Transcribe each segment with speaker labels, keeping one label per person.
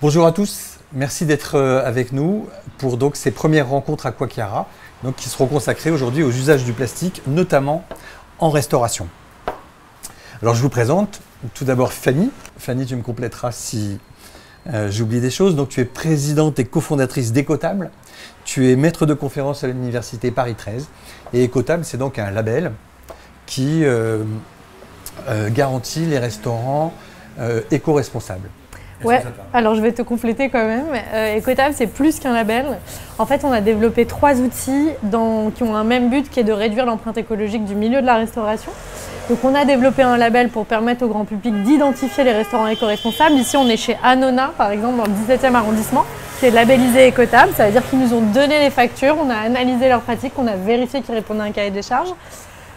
Speaker 1: Bonjour à tous, merci d'être avec nous pour donc ces premières rencontres Aquachiara, donc qui seront consacrées aujourd'hui aux usages du plastique, notamment en restauration. Alors je vous présente tout d'abord Fanny. Fanny, tu me compléteras si j'oublie des choses. Donc tu es présidente et cofondatrice d'Ecotable. Tu es maître de conférence à l'université Paris 13. Et Ecotable, c'est donc un label qui garantit les restaurants éco-responsables.
Speaker 2: Ouais, alors je vais te compléter quand même. Ecotable, c'est plus qu'un label. En fait, on a développé 3 outils qui ont un même but, qui est de réduire l'empreinte écologique du milieu de la restauration. Donc on a développé un label pour permettre au grand public d'identifier les restaurants éco-responsables. Ici, on est chez Anona, par exemple, dans le 17e arrondissement, qui est labellisé Ecotable. Ça veut dire qu'ils nous ont donné les factures, on a analysé leurs pratiques, on a vérifié qu'ils répondaient à un cahier des charges.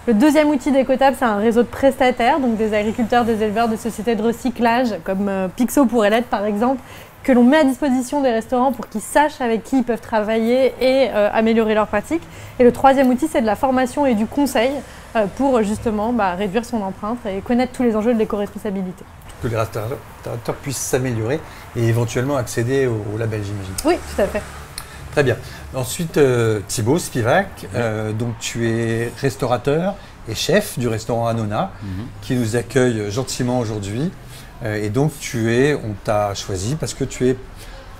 Speaker 2: Le deuxième outil d'Ecotable, c'est un réseau de prestataires, donc des agriculteurs, des éleveurs, des sociétés de recyclage, comme Pixo pour Elette par exemple, que l'on met à disposition des restaurants pour qu'ils sachent avec qui ils peuvent travailler et améliorer leurs pratiques. Et le troisième outil, c'est de la formation et du conseil pour justement réduire son empreinte et connaître tous les enjeux de l'éco-responsabilité.
Speaker 1: Que les restaurateurs puissent s'améliorer et éventuellement accéder au label, j'imagine.
Speaker 2: Oui, tout à fait.
Speaker 1: Très bien. Ensuite, Thibaut Spivak, donc tu es restaurateur et chef du restaurant Anona, qui nous accueille gentiment aujourd'hui. Et donc, on t'a choisi parce que tu es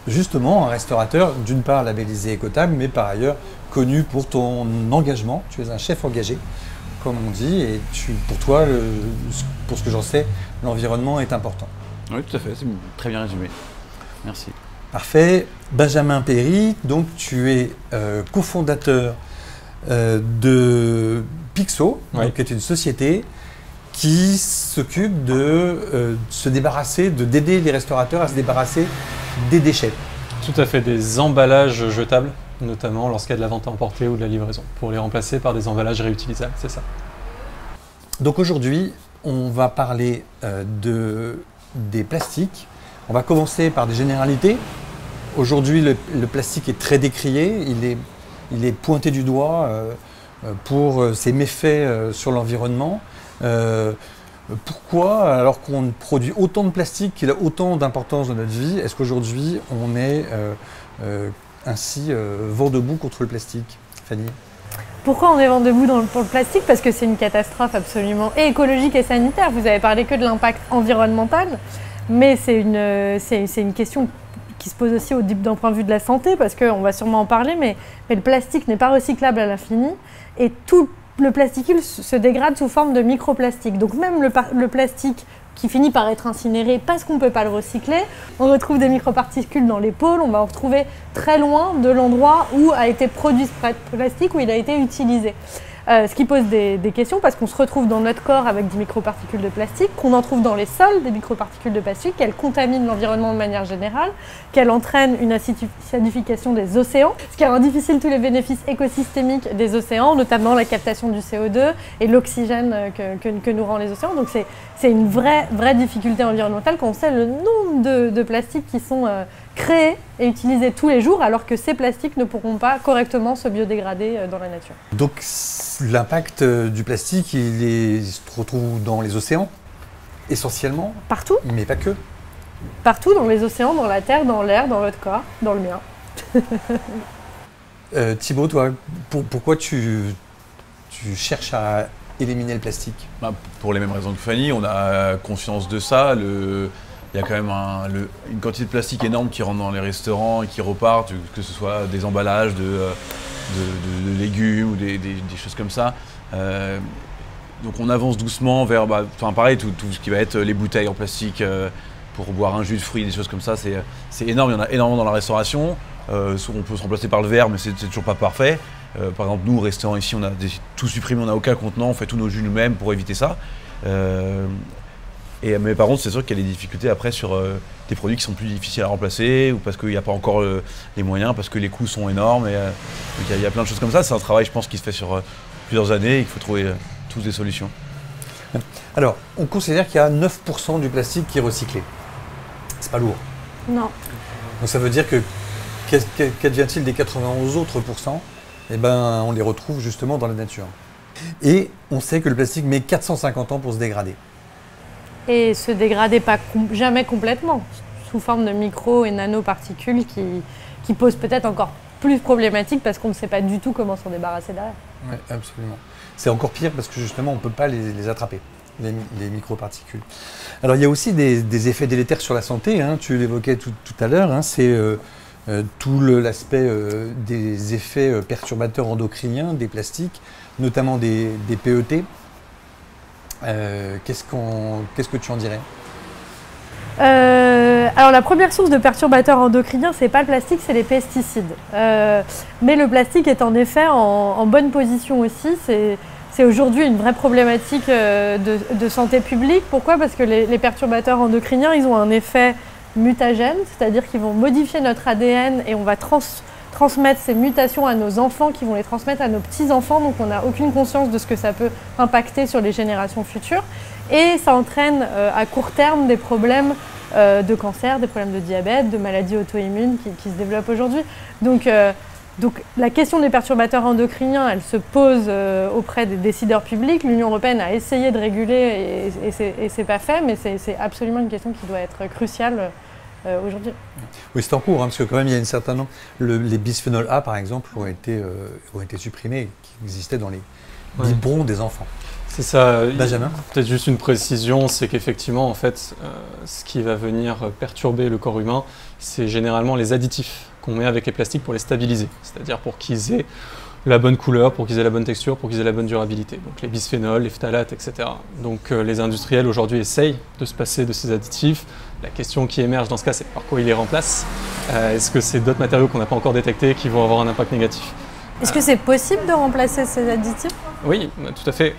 Speaker 1: justement un restaurateur, d'une part labellisé Ecotable, mais par ailleurs connu pour ton engagement. Tu es un chef engagé, comme on dit, et pour toi, pour ce que j'en sais, l'environnement est important.
Speaker 3: Oui, tout à fait, c'est très bien résumé. Merci.
Speaker 1: Parfait. Benjamin Perry, donc tu es cofondateur de Pixo, qui est une société qui s'occupe de se débarrasser, d'aider les restaurateurs à se débarrasser des déchets.
Speaker 4: Tout à fait, des emballages jetables, notamment lorsqu'il y a de la vente à emporter ou de la livraison, pour les remplacer par des emballages réutilisables, c'est ça.
Speaker 1: Donc aujourd'hui, on va parler des plastiques. On va commencer par des généralités. Aujourd'hui, le plastique est très décrié, il est pointé du doigt pour ses méfaits sur l'environnement. Pourquoi, alors qu'on produit autant de plastique, qu'il a autant d'importance dans notre vie, est-ce qu'aujourd'hui on est ainsi vent debout contre le plastique? Fanny?
Speaker 2: Pourquoi on est vent debout pour le plastique? Parce que c'est une catastrophe absolument et écologique et sanitaire. Vous avez parlé que de l'impact environnemental, mais c'est une question qui se pose aussi d'un point de vue de la santé, parce qu'on va sûrement en parler, mais le plastique n'est pas recyclable à l'infini, et tout le plasticule se dégrade sous forme de microplastique. Donc même le plastique qui finit par être incinéré parce qu'on ne peut pas le recycler, on retrouve des microparticules dans les pôles, on va en retrouver très loin de l'endroit où a été produit ce plastique, où il a été utilisé. Ce qui pose des questions, parce qu'on se retrouve dans notre corps avec des microparticules de plastique, qu'on en trouve dans les sols, des microparticules de plastique, qu'elles contaminent l'environnement de manière générale, qu'elles entraînent une acidification des océans, ce qui rend difficile tous les bénéfices écosystémiques des océans, notamment la captation du CO2 et l'oxygène que nous rend les océans. Donc c'est une vraie difficulté environnementale quand on sait le nombre de plastiques qui sont créés et utilisés tous les jours, alors que ces plastiques ne pourront pas correctement se biodégrader dans la nature.
Speaker 1: Donc l'impact du plastique, il se retrouve dans les océans, essentiellement?
Speaker 2: Partout.
Speaker 1: Mais pas que.
Speaker 2: Partout, dans les océans, dans la terre, dans l'air, dans votre corps, dans le mien.
Speaker 1: Thibaut, toi, pourquoi tu cherches à éliminer le plastique?
Speaker 3: Pour les mêmes raisons que Fanny, on a conscience de ça. Il y a quand même une quantité de plastique énorme qui rentre dans les restaurants et qui repartent, que ce soit des emballages de légumes ou des choses comme ça. Donc on avance doucement vers, pareil, tout ce qui va être les bouteilles en plastique pour boire un jus de fruits, des choses comme ça, c'est énorme. Il y en a énormément dans la restauration. On peut se remplacer par le verre, mais c'est toujours pas parfait. Par exemple, nous, au restaurant ici, on a tout supprimé, on n'a aucun contenant, on fait tous nos jus nous-mêmes pour éviter ça. Mais par contre, c'est sûr qu'il y a des difficultés après sur des produits qui sont plus difficiles à remplacer, ou parce qu'il n'y a pas encore les moyens, parce que les coûts sont énormes. Il y a plein de choses comme ça. C'est un travail, je pense, qui se fait sur plusieurs années et qu'il faut trouver tous des solutions.
Speaker 1: Alors, on considère qu'il y a 9% du plastique qui est recyclé. C'est pas lourd.
Speaker 2: Non.
Speaker 1: Donc ça veut dire que qu'advient-il des 91 autres pourcents? Eh ben, on les retrouve justement dans la nature. Et on sait que le plastique met 450 ans pour se dégrader.
Speaker 2: Et se dégrader pas jamais complètement. sous forme de micro et nanoparticules qui posent peut-être encore plus problématique parce qu'on ne sait pas du tout comment s'en débarrasser derrière.
Speaker 1: Oui, absolument. C'est encore pire parce que justement, on ne peut pas les attraper, les microparticules. Alors, il y a aussi des effets délétères sur la santé, hein, tu l'évoquais tout à l'heure, hein, c'est tout l'aspect des effets perturbateurs endocriniens des plastiques, notamment des PET. Qu'est-ce que tu en dirais ?
Speaker 2: Alors la première source de perturbateurs endocriniens, c'est pas le plastique, c'est les pesticides. Mais le plastique est en effet en bonne position aussi. C'est aujourd'hui une vraie problématique de santé publique. Pourquoi ? Parce que les perturbateurs endocriniens, ils ont un effet mutagène, c'est-à-dire qu'ils vont modifier notre ADN et on va transmettre ces mutations à nos enfants qui vont les transmettre à nos petits-enfants. Donc on n'a aucune conscience de ce que ça peut impacter sur les générations futures. Et ça entraîne à court terme des problèmes de cancer, des problèmes de diabète, de maladies auto-immunes qui se développent aujourd'hui. Donc la question des perturbateurs endocriniens, elle se pose auprès des décideurs publics. L'Union européenne a essayé de réguler et c'est pas fait, mais c'est absolument une question qui doit être cruciale aujourd'hui.
Speaker 1: Oui, c'est en cours, hein, parce que quand même, il y a une certaine nombre. Les bisphénol A, par exemple, ont été supprimés, qui existaient dans les biberons des enfants.
Speaker 4: C'est ça.
Speaker 1: Benjamin ?
Speaker 4: Peut-être juste une précision, c'est qu'effectivement, en fait, ce qui va venir perturber le corps humain, c'est généralement les additifs qu'on met avec les plastiques pour les stabiliser. C'est-à-dire pour qu'ils aient la bonne couleur, pour qu'ils aient la bonne texture, pour qu'ils aient la bonne durabilité. Donc les bisphénols, les phtalates, etc. Donc les industriels aujourd'hui essayent de se passer de ces additifs. La question qui émerge dans ce cas, c'est par quoi ils les remplacent. Est-ce que c'est d'autres matériaux qu'on n'a pas encore détectés qui vont avoir un impact négatif ?
Speaker 2: Est-ce que c'est possible de remplacer ces additifs ?
Speaker 4: Oui, tout à fait.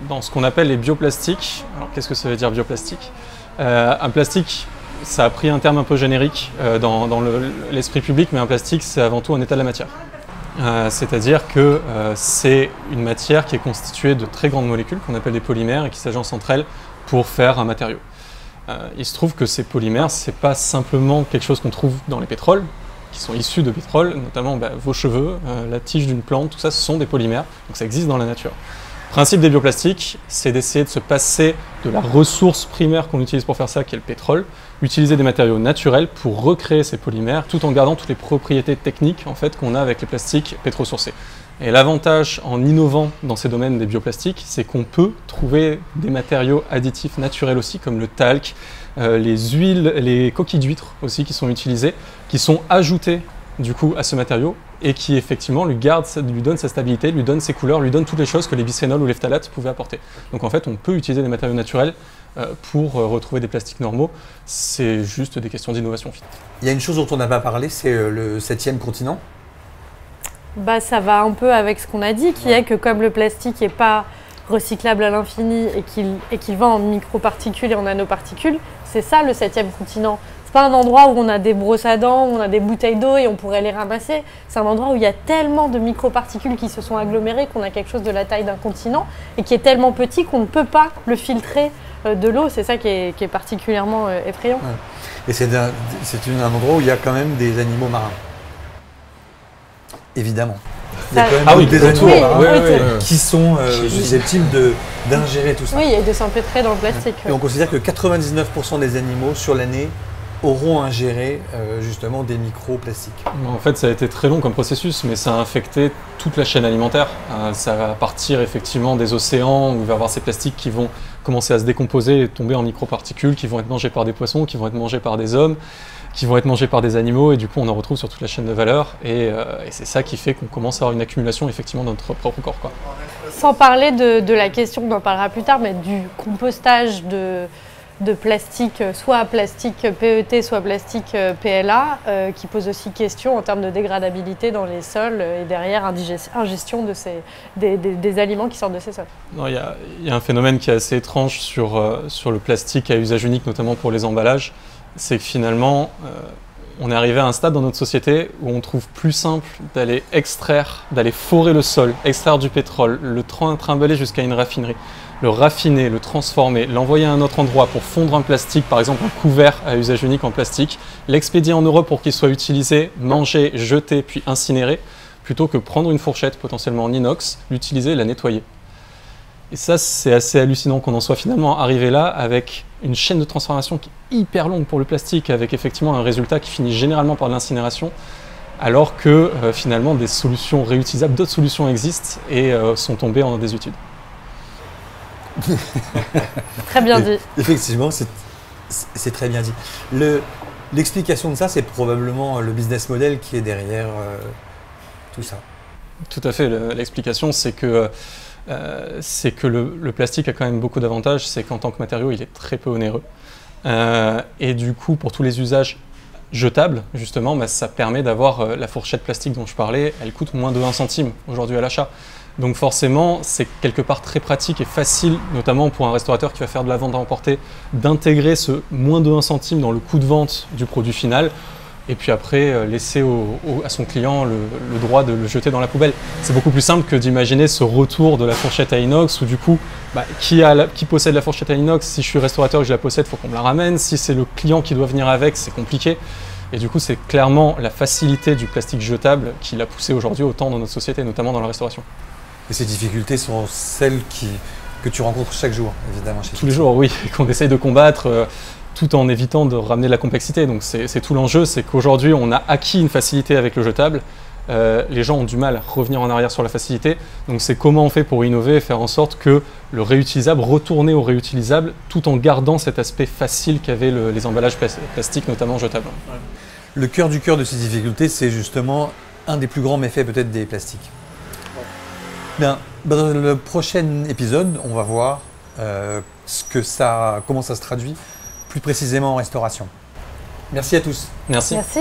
Speaker 4: Dans ce qu'on appelle les bioplastiques. Alors qu'est-ce que ça veut dire bioplastique ? Un plastique, ça a pris un terme un peu générique dans l'esprit public, mais un plastique, c'est avant tout un état de la matière. C'est-à-dire que c'est une matière qui est constituée de très grandes molécules qu'on appelle des polymères et qui s'agencent entre elles pour faire un matériau. Il se trouve que ces polymères, c'est pas simplement quelque chose qu'on trouve dans les pétroles, qui sont issus de pétrole, notamment vos cheveux, la tige d'une plante, tout ça, ce sont des polymères, donc ça existe dans la nature. Le principe des bioplastiques, c'est d'essayer de se passer de la ressource primaire qu'on utilise pour faire ça, qui est le pétrole, utiliser des matériaux naturels pour recréer ces polymères, tout en gardant toutes les propriétés techniques en fait, qu'on a avec les plastiques pétrosourcés. Et l'avantage en innovant dans ces domaines des bioplastiques, c'est qu'on peut trouver des matériaux additifs naturels aussi, comme le talc, les huiles, les coquilles d'huîtres aussi qui sont utilisées, qui sont ajoutées du coup à ce matériau et qui effectivement lui donne sa stabilité, lui donne ses couleurs, lui donne toutes les choses que les bisphénols ou les phtalates pouvaient apporter. Donc en fait, on peut utiliser des matériaux naturels pour retrouver des plastiques normaux. C'est juste des questions d'innovation.
Speaker 1: Il y a une chose dont on n'a pas parlé, c'est le 7e continent.
Speaker 2: Ça va un peu avec ce qu'on a dit, qui est que comme le plastique n'est pas recyclable à l'infini et qu'il va en microparticules et en nanoparticules, c'est ça le 7e continent. C'est pas un endroit où on a des brosses à dents, où on a des bouteilles d'eau et on pourrait les ramasser. C'est un endroit où il y a tellement de microparticules qui se sont agglomérées qu'on a quelque chose de la taille d'un continent et qui est tellement petit qu'on ne peut pas le filtrer de l'eau. C'est ça qui est particulièrement effrayant.
Speaker 1: Ouais. Et c'est un endroit où il y a quand même des animaux marins. Évidemment. Il y a quand même des animaux marins qui sont susceptibles d'ingérer tout ça.
Speaker 2: Oui, et de s'empêtrer dans le plastique.
Speaker 1: Et on considère que 99% des animaux sur l'année auront ingéré justement des microplastiques.
Speaker 4: En fait, ça a été très long comme processus, mais ça a infecté toute la chaîne alimentaire. Ça va partir effectivement des océans où il va y avoir ces plastiques qui vont commencer à se décomposer et tomber en microparticules, qui vont être mangés par des poissons, qui vont être mangés par des hommes, qui vont être mangés par des animaux, et du coup on en retrouve sur toute la chaîne de valeur, et c'est ça qui fait qu'on commence à avoir une accumulation effectivement dans notre propre corps, quoi.
Speaker 2: Sans parler de la question, on en parlera plus tard, mais du compostage de plastique, soit plastique PET, soit plastique PLA, qui pose aussi question en termes de dégradabilité dans les sols et derrière ingestion des aliments qui sortent de ces sols.
Speaker 4: Il y a un phénomène qui est assez étrange sur le plastique à usage unique, notamment pour les emballages. C'est que finalement, on est arrivé à un stade dans notre société où on trouve plus simple d'aller forer le sol, extraire du pétrole, le trimballer jusqu'à une raffinerie, le raffiner, le transformer, l'envoyer à un autre endroit pour fondre un plastique, par exemple un couvert à usage unique en plastique, l'expédier en Europe pour qu'il soit utilisé, mangé, jeté, puis incinéré, plutôt que prendre une fourchette potentiellement en inox, l'utiliser et la nettoyer. Et ça, c'est assez hallucinant qu'on en soit finalement arrivé là avec une chaîne de transformation qui est hyper longue pour le plastique, avec effectivement un résultat qui finit généralement par de l'incinération, alors que finalement des solutions réutilisables, d'autres solutions existent et sont tombées en désuétude.
Speaker 2: Très bien dit.
Speaker 1: Effectivement, c'est très bien dit. L'explication de ça, c'est probablement le business model qui est derrière tout ça.
Speaker 4: Tout à fait. L'explication, c'est que le plastique a quand même beaucoup d'avantages. C'est qu'en tant que matériau, il est très peu onéreux. Et du coup, pour tous les usages jetables, justement, ça permet d'avoir la fourchette plastique dont je parlais. Elle coûte moins de 1 centime aujourd'hui à l'achat. Donc forcément, c'est quelque part très pratique et facile, notamment pour un restaurateur qui va faire de la vente à emporter, d'intégrer ce moins de 1 centime dans le coût de vente du produit final, et puis après laisser à son client le droit de le jeter dans la poubelle. C'est beaucoup plus simple que d'imaginer ce retour de la fourchette à inox, où du coup, qui possède la fourchette à inox? Si je suis restaurateur et que je la possède, il faut qu'on me la ramène. Si c'est le client qui doit venir avec, c'est compliqué. Et du coup, c'est clairement la facilité du plastique jetable qui l'a poussé aujourd'hui autant dans notre société, notamment dans la restauration.
Speaker 1: Et ces difficultés sont celles que tu rencontres chaque jour, évidemment.
Speaker 4: Tous les jours, oui, et qu'on essaye de combattre tout en évitant de ramener de la complexité. Donc c'est tout l'enjeu, c'est qu'aujourd'hui, on a acquis une facilité avec le jetable. Les gens ont du mal à revenir en arrière sur la facilité. Donc c'est comment on fait pour innover et faire en sorte que le réutilisable retourne au réutilisable tout en gardant cet aspect facile qu'avaient les emballages plastiques, notamment jetables.
Speaker 1: Ouais. Le cœur du cœur de ces difficultés, c'est justement un des plus grands méfaits peut-être des plastiques. Bien, dans le prochain épisode, on va voir comment ça se traduit plus précisément en restauration. Merci à tous.
Speaker 4: Merci.
Speaker 2: Merci.